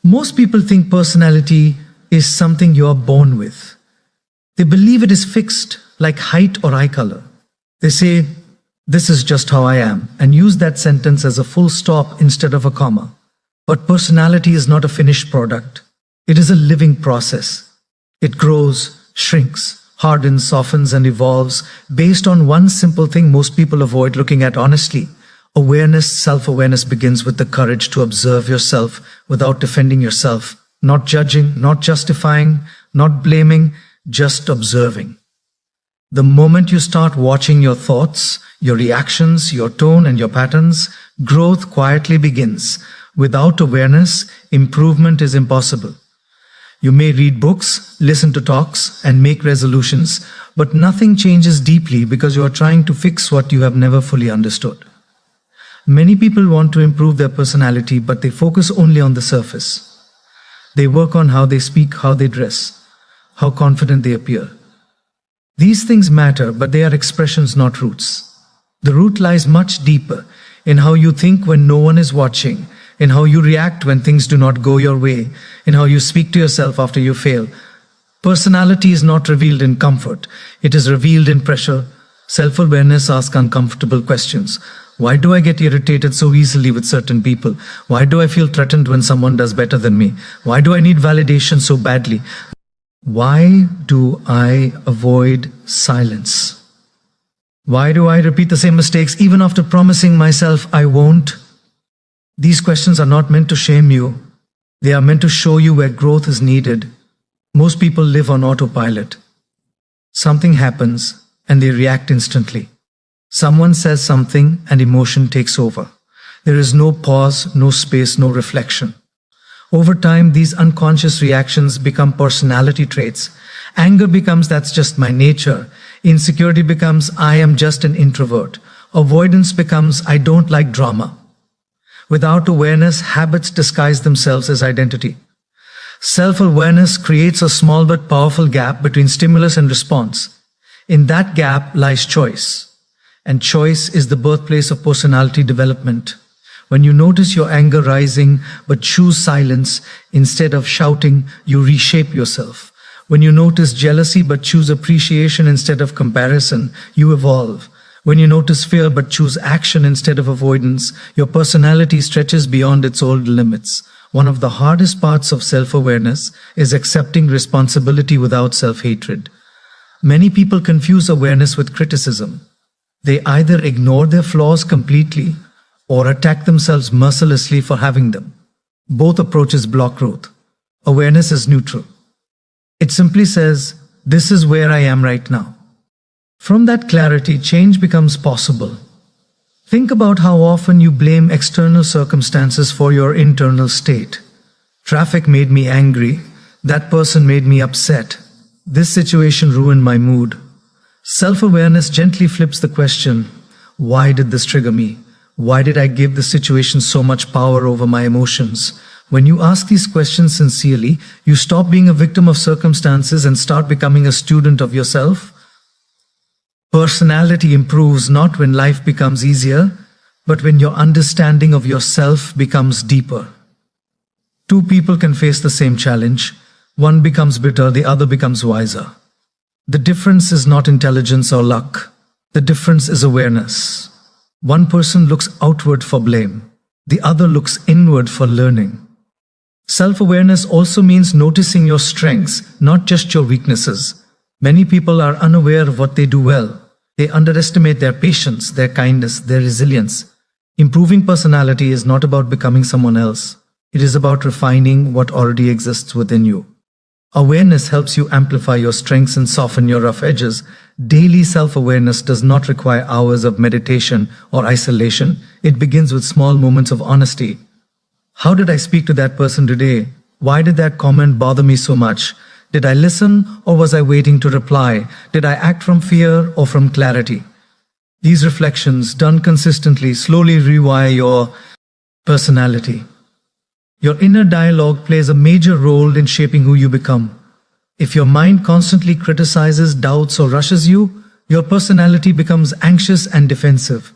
Most people think personality is something you are born with. They believe it is fixed, like height or eye color. They say, "This is just how I am," and use that sentence as a full stop instead of a comma. But personality is not a finished product. It is a living process. It grows, shrinks, hardens, softens, and evolves based on one simple thing most people avoid looking at honestly. Awareness, self-awareness begins with the courage to observe yourself without defending yourself, not judging, not justifying, not blaming, just observing. The moment you start watching your thoughts, your reactions, your tone, and your patterns, growth quietly begins. Without awareness, improvement is impossible. You may read books, listen to talks, and make resolutions, but nothing changes deeply because you are trying to fix what you have never fully understood. Many people want to improve their personality, but they focus only on the surface. They work on how they speak, how they dress, how confident they appear. These things matter, but they are expressions, not roots. The root lies much deeper in how you think when no one is watching, in how you react when things do not go your way, in how you speak to yourself after you fail. Personality is not revealed in comfort. It is revealed in pressure. Self-awareness asks uncomfortable questions. Why do I get irritated so easily with certain people? Why do I feel threatened when someone does better than me? Why do I need validation so badly? Why do I avoid silence? Why do I repeat the same mistakes even after promising myself I won't? These questions are not meant to shame you. They are meant to show you where growth is needed. Most people live on autopilot. Something happens and they react instantly. Someone says something and emotion takes over. There is no pause, no space, no reflection. Over time, these unconscious reactions become personality traits. Anger becomes "that's just my nature." Insecurity becomes "I am just an introvert." Avoidance becomes "I don't like drama." Without awareness, habits disguise themselves as identity. Self-awareness creates a small but powerful gap between stimulus and response. In that gap lies choice. And choice is the birthplace of personality development. When you notice your anger rising but choose silence instead of shouting, you reshape yourself. When you notice jealousy but choose appreciation instead of comparison, you evolve. When you notice fear but choose action instead of avoidance, your personality stretches beyond its old limits. One of the hardest parts of self-awareness is accepting responsibility without self-hatred. Many people confuse awareness with criticism. They either ignore their flaws completely or attack themselves mercilessly for having them. Both approaches block growth. Awareness is neutral. It simply says, "This is where I am right now." From that clarity, change becomes possible. Think about how often you blame external circumstances for your internal state. Traffic made me angry. That person made me upset. This situation ruined my mood. Self-awareness gently flips the question, why did this trigger me? Why did I give the situation so much power over my emotions? When you ask these questions sincerely, you stop being a victim of circumstances and start becoming a student of yourself. Personality improves not when life becomes easier, but when your understanding of yourself becomes deeper. Two people can face the same challenge. One becomes bitter, the other becomes wiser. The difference is not intelligence or luck. The difference is awareness. One person looks outward for blame. The other looks inward for learning. Self-awareness also means noticing your strengths, not just your weaknesses. Many people are unaware of what they do well. They underestimate their patience, their kindness, their resilience. Improving personality is not about becoming someone else. It is about refining what already exists within you. Awareness helps you amplify your strengths and soften your rough edges. Daily self-awareness does not require hours of meditation or isolation. It begins with small moments of honesty. How did I speak to that person today? Why did that comment bother me so much? Did I listen or was I waiting to reply? Did I act from fear or from clarity? These reflections, done consistently, slowly rewire your personality. Your inner dialogue plays a major role in shaping who you become. If your mind constantly criticizes, doubts, or rushes you, your personality becomes anxious and defensive.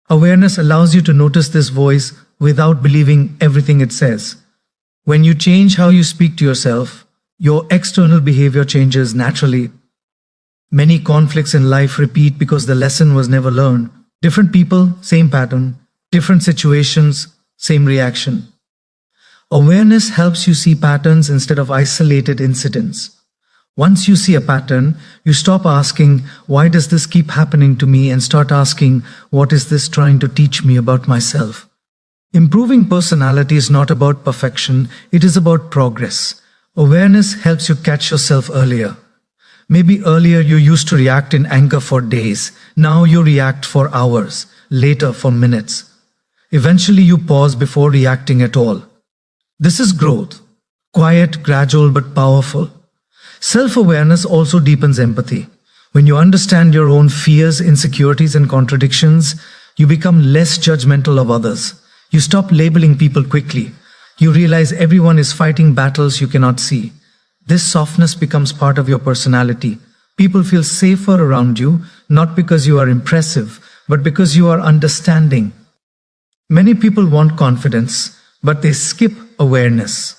Awareness allows you to notice this voice without believing everything it says. When you change how you speak to yourself, your external behavior changes naturally. Many conflicts in life repeat because the lesson was never learned. Different people, same pattern. Different situations, same reaction. Awareness helps you see patterns instead of isolated incidents. Once you see a pattern, you stop asking, why does this keep happening to me, and start asking, what is this trying to teach me about myself? Improving personality is not about perfection, it is about progress. Awareness helps you catch yourself earlier. Maybe earlier you used to react in anger for days. Now you react for hours, later for minutes. Eventually you pause before reacting at all. This is growth. Quiet, gradual, but powerful. Self-awareness also deepens empathy. When you understand your own fears, insecurities, and contradictions, you become less judgmental of others. You stop labeling people quickly. You realize everyone is fighting battles you cannot see. This softness becomes part of your personality. People feel safer around you, not because you are impressive, but because you are understanding. Many people want confidence, but they skip awareness.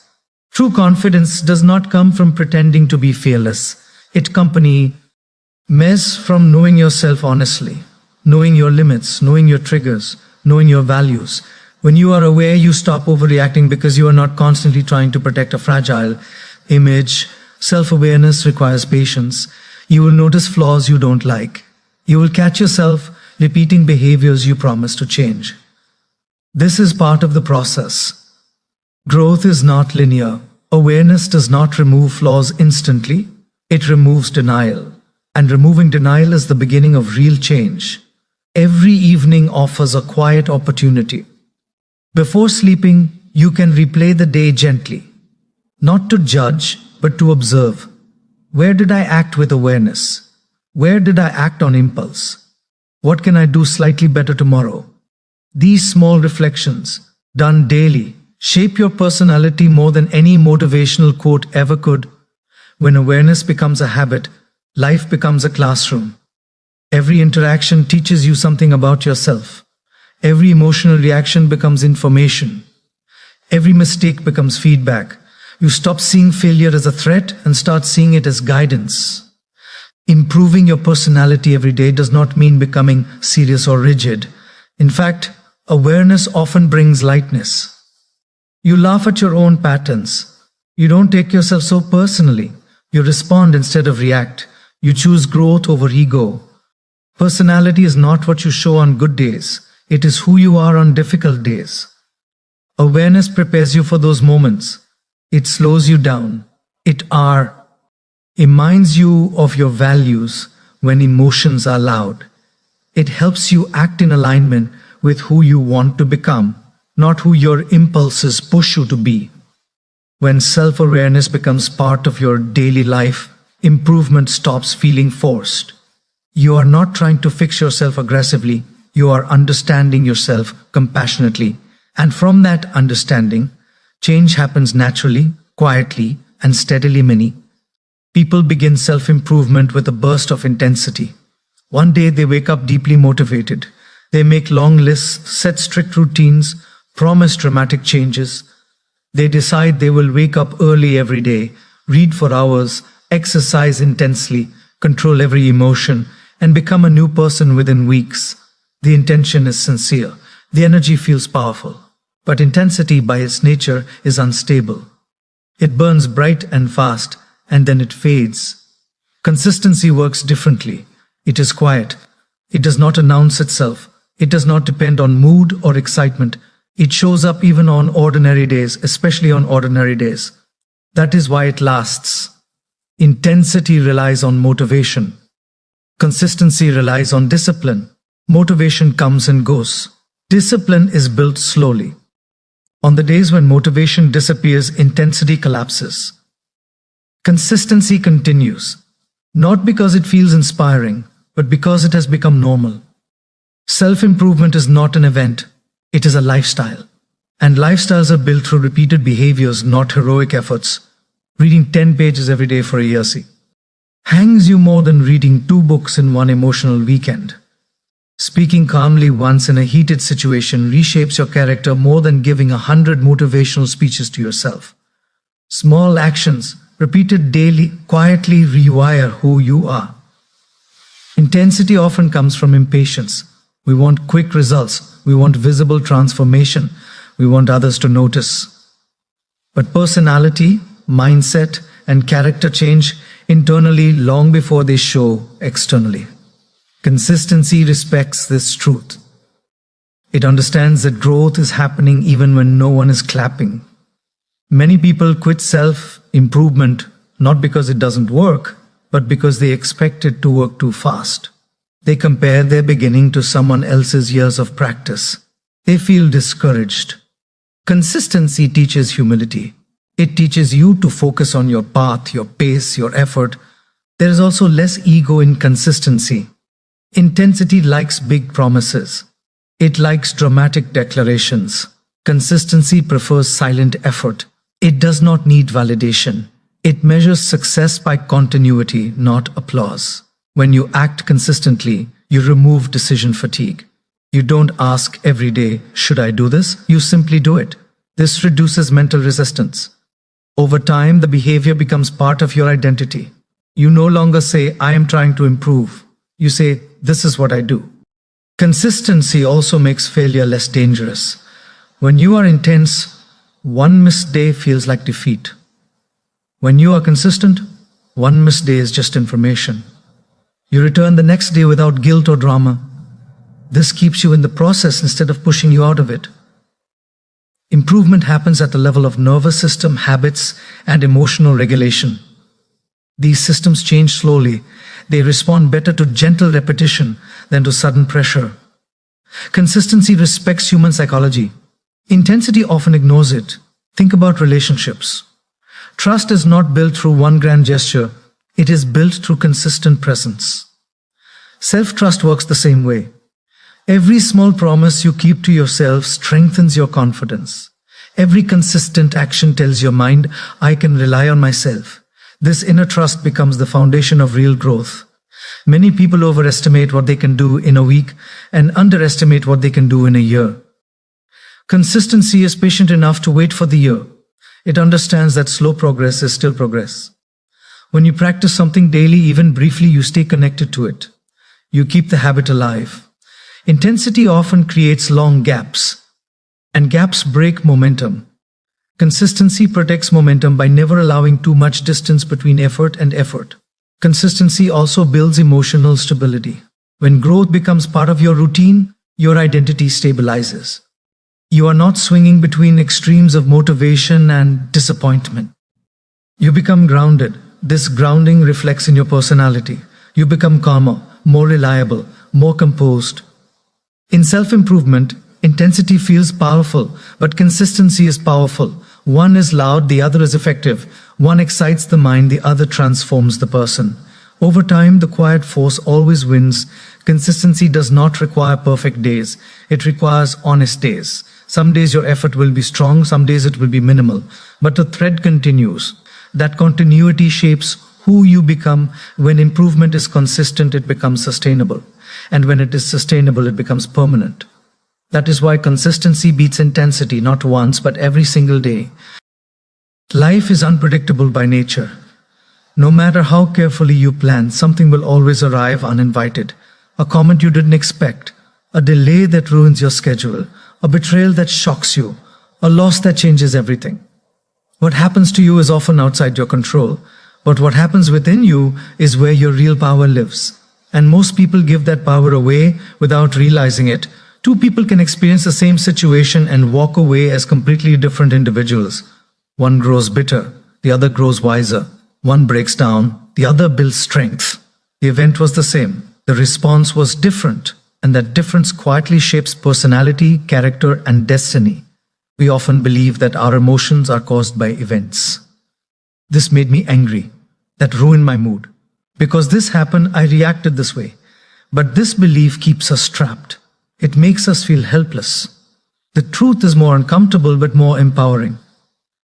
True confidence does not come from pretending to be fearless. It comes from knowing yourself honestly, knowing your limits, knowing your triggers, knowing your values. When you are aware, you stop overreacting because you are not constantly trying to protect a fragile image. Self-awareness requires patience. You will notice flaws you don't like. You will catch yourself repeating behaviors you promised to change. This is part of the process. Growth is not linear. Awareness does not remove flaws instantly. It removes denial. And removing denial is the beginning of real change. Every evening offers a quiet opportunity. Before sleeping, you can replay the day gently. Not to judge, but to observe. Where did I act with awareness? Where did I act on impulse? What can I do slightly better tomorrow? These small reflections, done daily, shape your personality more than any motivational quote ever could. When awareness becomes a habit, life becomes a classroom. Every interaction teaches you something about yourself. Every emotional reaction becomes information. Every mistake becomes feedback. You stop seeing failure as a threat and start seeing it as guidance. Improving your personality every day does not mean becoming serious or rigid. In fact, awareness often brings lightness. You laugh at your own patterns. You don't take yourself so personally. You respond instead of react. You choose growth over ego. Personality is not what you show on good days. It is who you are on difficult days. Awareness prepares you for those moments. It slows you down. It reminds you of your values when emotions are loud. It helps you act in alignment with who you want to become, not who your impulses push you to be. When self-awareness becomes part of your daily life, improvement stops feeling forced. You are not trying to fix yourself aggressively. You are understanding yourself compassionately. And from that understanding, change happens naturally, quietly, and steadily. Many people begin self-improvement with a burst of intensity. One day they wake up deeply motivated. They make long lists, set strict routines, promise dramatic changes. They decide they will wake up early every day, read for hours, exercise intensely, control every emotion, and become a new person within weeks. The intention is sincere. The energy feels powerful. But intensity by its nature is unstable. It burns bright and fast, and then it fades. Consistency works differently. It is quiet. It does not announce itself. It does not depend on mood or excitement. It shows up even on ordinary days, especially on ordinary days. That is why it lasts. Intensity relies on motivation. Consistency relies on discipline. Motivation comes and goes. Discipline is built slowly. On the days when motivation disappears, intensity collapses. Consistency continues, not because it feels inspiring, but because it has become normal. Self-improvement is not an event, it is a lifestyle. And lifestyles are built through repeated behaviors, not heroic efforts. Reading 10 pages every day for a year hangs you more than reading 2 books in one emotional weekend. Speaking calmly once in a heated situation reshapes your character more than giving 100 motivational speeches to yourself. Small actions, repeated daily, quietly rewire who you are. Intensity often comes from impatience. We want quick results. We want visible transformation. We want others to notice. But personality, mindset, and character change internally long before they show externally. Consistency respects this truth. It understands that growth is happening even when no one is clapping. Many people quit self-improvement not because it doesn't work, but because they expect it to work too fast. They compare their beginning to someone else's years of practice. They feel discouraged. Consistency teaches humility. It teaches you to focus on your path, your pace, your effort. There is also less ego in consistency. Intensity likes big promises. It likes dramatic declarations. Consistency prefers silent effort. It does not need validation. It measures success by continuity, not applause. When you act consistently, you remove decision fatigue. You don't ask every day, should I do this? You simply do it. This reduces mental resistance. Over time, the behavior becomes part of your identity. You no longer say, I am trying to improve. You say, this is what I do. Consistency also makes failure less dangerous. When you are intense, one missed day feels like defeat. When you are consistent, one missed day is just information. You return the next day without guilt or drama. This keeps you in the process instead of pushing you out of it. Improvement happens at the level of nervous system, habits, and emotional regulation. These systems change slowly. They respond better to gentle repetition than to sudden pressure. Consistency respects human psychology. Intensity often ignores it. Think about relationships. Trust is not built through one grand gesture. It is built through consistent presence. Self-trust works the same way. Every small promise you keep to yourself strengthens your confidence. Every consistent action tells your mind, I can rely on myself. This inner trust becomes the foundation of real growth. Many people overestimate what they can do in a week and underestimate what they can do in a year. Consistency is patient enough to wait for the year. It understands that slow progress is still progress. When you practice something daily, even briefly, you stay connected to it. You keep the habit alive. Intensity often creates long gaps, and gaps break momentum. Consistency protects momentum by never allowing too much distance between effort and effort. Consistency also builds emotional stability. When growth becomes part of your routine, your identity stabilizes. You are not swinging between extremes of motivation and disappointment. You become grounded. This grounding reflects in your personality. You become calmer, more reliable, more composed. In self-improvement, intensity feels powerful, but consistency is powerful. One is loud, the other is effective. One excites the mind, the other transforms the person. Over time, the quiet force always wins. Consistency does not require perfect days. It requires honest days. Some days your effort will be strong, some days it will be minimal. But the thread continues. That continuity shapes who you become. When improvement is consistent, it becomes sustainable. And when it is sustainable, it becomes permanent. That is why consistency beats intensity, not once, but every single day. Life is unpredictable by nature. No matter how carefully you plan, something will always arrive uninvited. A comment you didn't expect, a delay that ruins your schedule, a betrayal that shocks you, a loss that changes everything. What happens to you is often outside your control, but what happens within you is where your real power lives. And most people give that power away without realizing it. Two people can experience the same situation and walk away as completely different individuals. One grows bitter, the other grows wiser. One breaks down, the other builds strength. The event was the same. The response was different, and that difference quietly shapes personality, character, and destiny. We often believe that our emotions are caused by events. This made me angry. That ruined my mood. Because this happened, I reacted this way. But this belief keeps us trapped. It makes us feel helpless. The truth is more uncomfortable but more empowering.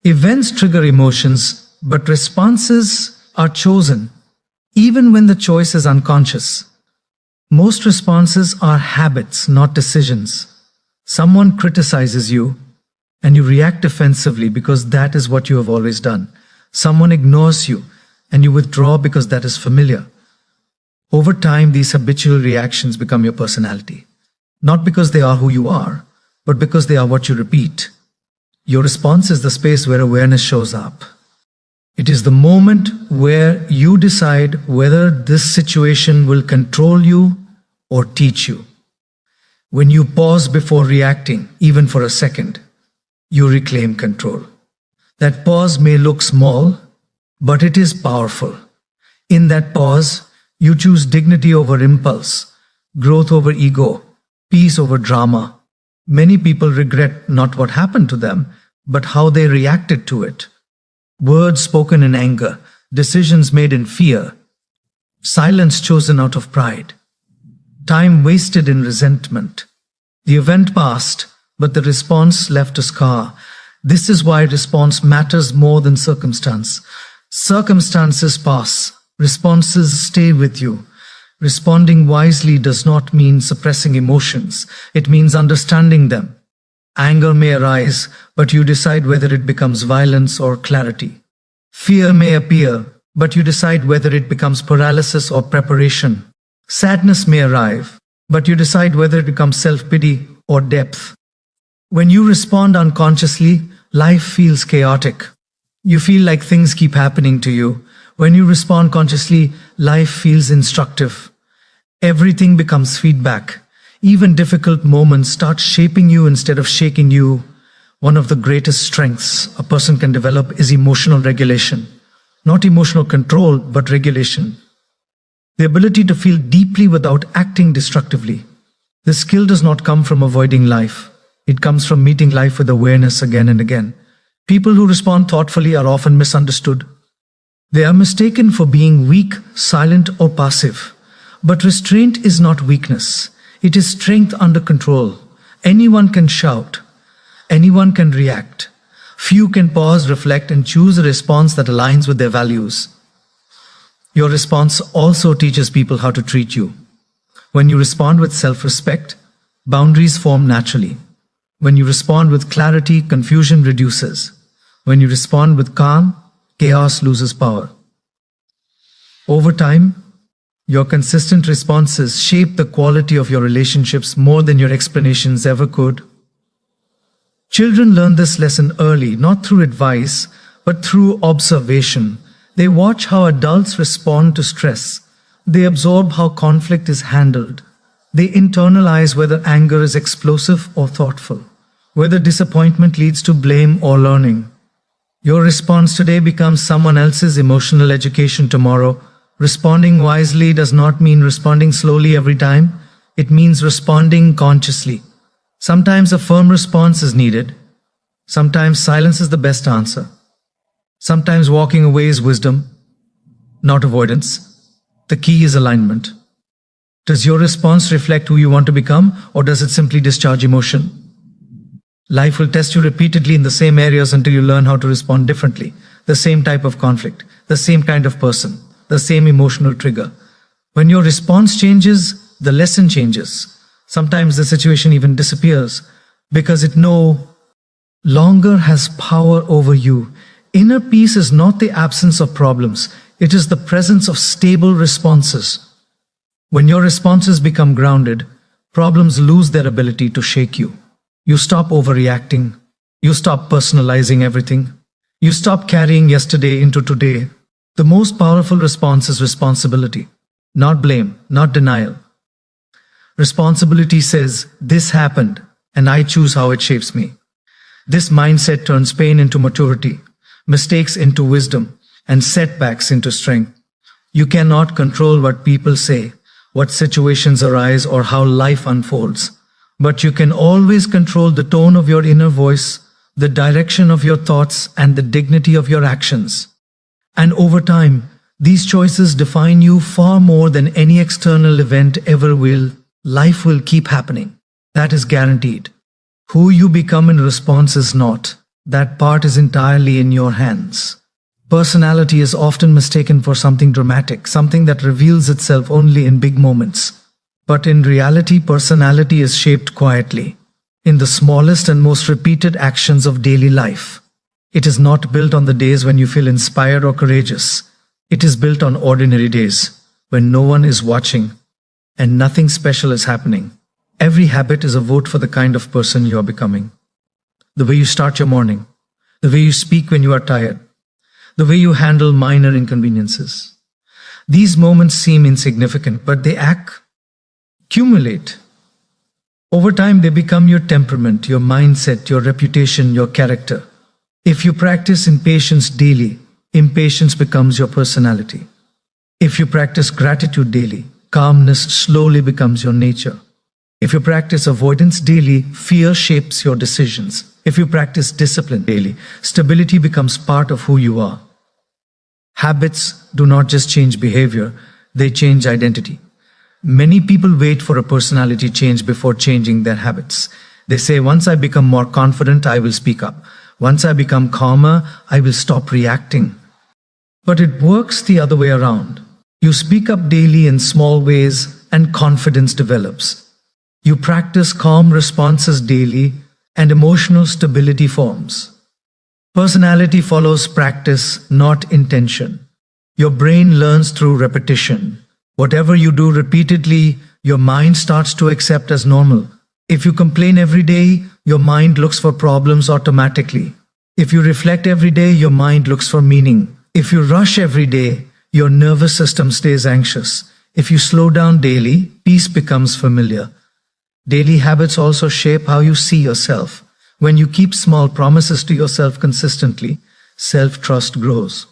Events trigger emotions, but responses are chosen, even when the choice is unconscious. Most responses are habits, not decisions. Someone criticizes you and you react defensively because that is what you have always done. Someone ignores you and you withdraw because that is familiar. Over time, these habitual reactions become your personality. Not because they are who you are, but because they are what you repeat. Your response is the space where awareness shows up. It is the moment where you decide whether this situation will control you or teach you. When you pause before reacting, even for a second, you reclaim control. That pause may look small, but it is powerful. In that pause, you choose dignity over impulse, growth over ego, peace over drama. Many people regret not what happened to them, but how they reacted to it. Words spoken in anger, decisions made in fear, silence chosen out of pride, time wasted in resentment. The event passed, but the response left a scar. This is why response matters more than circumstance. Circumstances pass, responses stay with you. Responding wisely does not mean suppressing emotions. It means understanding them. Anger may arise, but you decide whether it becomes violence or clarity. Fear may appear, but you decide whether it becomes paralysis or preparation. Sadness may arrive, but you decide whether it becomes self-pity or depth. When you respond unconsciously, life feels chaotic. You feel like things keep happening to you. When you respond consciously, life feels instructive. Everything becomes feedback. Even difficult moments start shaping you instead of shaking you. One of the greatest strengths a person can develop is emotional regulation. Not emotional control, but regulation. The ability to feel deeply without acting destructively. This skill does not come from avoiding life. It comes from meeting life with awareness again and again. People who respond thoughtfully are often misunderstood. They are mistaken for being weak, silent, or passive. But restraint is not weakness. It is strength under control. Anyone can shout. Anyone can react. Few can pause, reflect, and choose a response that aligns with their values. Your response also teaches people how to treat you. When you respond with self-respect, boundaries form naturally. When you respond with clarity, confusion reduces. When you respond with calm, chaos loses power. Over time, your consistent responses shape the quality of your relationships more than your explanations ever could. Children learn this lesson early, not through advice, but through observation. They watch how adults respond to stress. They absorb how conflict is handled. They internalize whether anger is explosive or thoughtful, whether disappointment leads to blame or learning. Your response today becomes someone else's emotional education tomorrow. Responding wisely does not mean responding slowly every time. It means responding consciously. Sometimes a firm response is needed. Sometimes silence is the best answer. Sometimes walking away is wisdom, not avoidance. The key is alignment. Does your response reflect who you want to become, or does it simply discharge emotion? Life will test you repeatedly in the same areas until you learn how to respond differently. The same type of conflict, the same kind of person, the same emotional trigger. When your response changes, the lesson changes. Sometimes the situation even disappears because it no longer has power over you. Inner peace is not the absence of problems. It is the presence of stable responses. When your responses become grounded, problems lose their ability to shake you. You stop overreacting. You stop personalizing everything. You stop carrying yesterday into today. The most powerful response is responsibility, not blame, not denial. Responsibility says, this happened, and I choose how it shapes me. This mindset turns pain into maturity, mistakes into wisdom, and setbacks into strength. You cannot control what people say, what situations arise, or how life unfolds. But you can always control the tone of your inner voice, the direction of your thoughts, and the dignity of your actions. And over time, these choices define you far more than any external event ever will. Life will keep happening. That is guaranteed. Who you become in response is not. That part is entirely in your hands. Personality is often mistaken for something dramatic, something that reveals itself only in big moments. But in reality, personality is shaped quietly, in the smallest and most repeated actions of daily life. It is not built on the days when you feel inspired or courageous. It is built on ordinary days, when no one is watching and nothing special is happening. Every habit is a vote for the kind of person you are becoming. The way you start your morning, the way you speak when you are tired, the way you handle minor inconveniences. These moments seem insignificant, but they accumulate. Over time, they become your temperament, your mindset, your reputation, your character. If you practice impatience daily, impatience becomes your personality. If you practice gratitude daily, calmness slowly becomes your nature. If you practice avoidance daily, fear shapes your decisions. If you practice discipline daily, stability becomes part of who you are. Habits do not just change behavior, they change identity. Many people wait for a personality change before changing their habits. They say, once I become more confident, I will speak up. Once I become calmer, I will stop reacting. But it works the other way around. You speak up daily in small ways and confidence develops. You practice calm responses daily and emotional stability forms. Personality follows practice, not intention. Your brain learns through repetition. Whatever you do repeatedly, your mind starts to accept as normal. If you complain every day, your mind looks for problems automatically. If you reflect every day, your mind looks for meaning. If you rush every day, your nervous system stays anxious. If you slow down daily, peace becomes familiar. Daily habits also shape how you see yourself. When you keep small promises to yourself consistently, self-trust grows.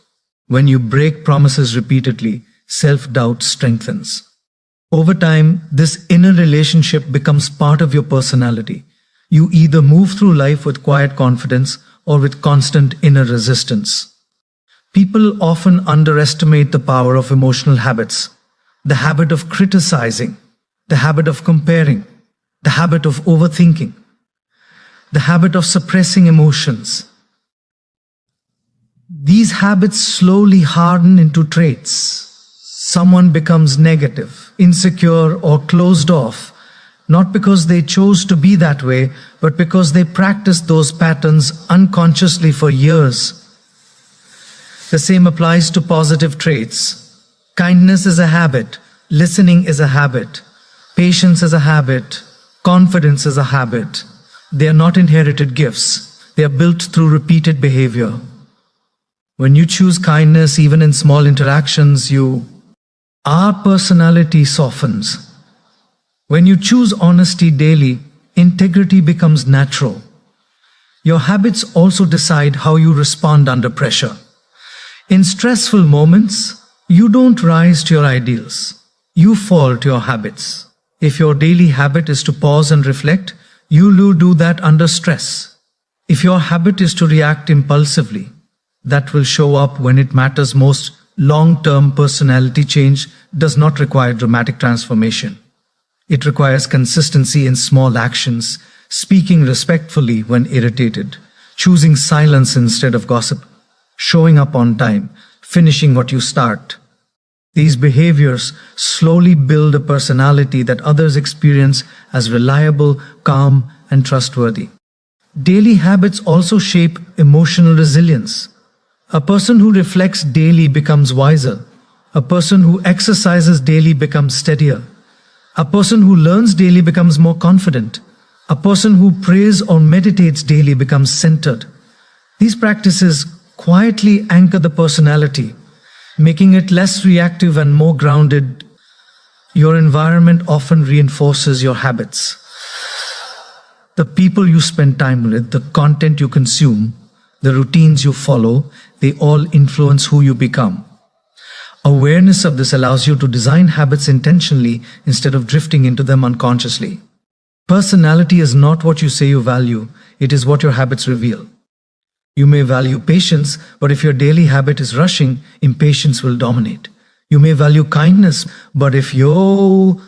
When you break promises repeatedly, self-doubt strengthens. Over time, this inner relationship becomes part of your personality. You either move through life with quiet confidence or with constant inner resistance. People often underestimate the power of emotional habits. The habit of criticizing, the habit of comparing, the habit of overthinking, the habit of suppressing emotions. These habits slowly harden into traits. Someone becomes negative, insecure, or closed off, not because they chose to be that way, but because they practiced those patterns unconsciously for years. The same applies to positive traits. Kindness is a habit, listening is a habit, patience is a habit, confidence is a habit. They are not inherited gifts. They are built through repeated behavior. When you choose kindness, even in small interactions, our personality softens. When you choose honesty daily, integrity becomes natural. Your habits also decide how you respond under pressure. In stressful moments, you don't rise to your ideals. You fall to your habits. If your daily habit is to pause and reflect, you will do that under stress. If your habit is to react impulsively, that will show up when it matters most. Long-term personality change does not require dramatic transformation. It requires consistency in small actions, speaking respectfully when irritated, choosing silence instead of gossip, showing up on time, finishing what you start. These behaviors slowly build a personality that others experience as reliable, calm, and trustworthy. Daily habits also shape emotional resilience. A person who reflects daily becomes wiser. A person who exercises daily becomes steadier. A person who learns daily becomes more confident. A person who prays or meditates daily becomes centered. These practices quietly anchor the personality, making it less reactive and more grounded. Your environment often reinforces your habits. The people you spend time with, the content you consume, the routines you follow, they all influence who you become. Awareness of this allows you to design habits intentionally instead of drifting into them unconsciously. Personality is not what you say you value, it is what your habits reveal. You may value patience, but if your daily habit is rushing, impatience will dominate. You may value kindness, but if your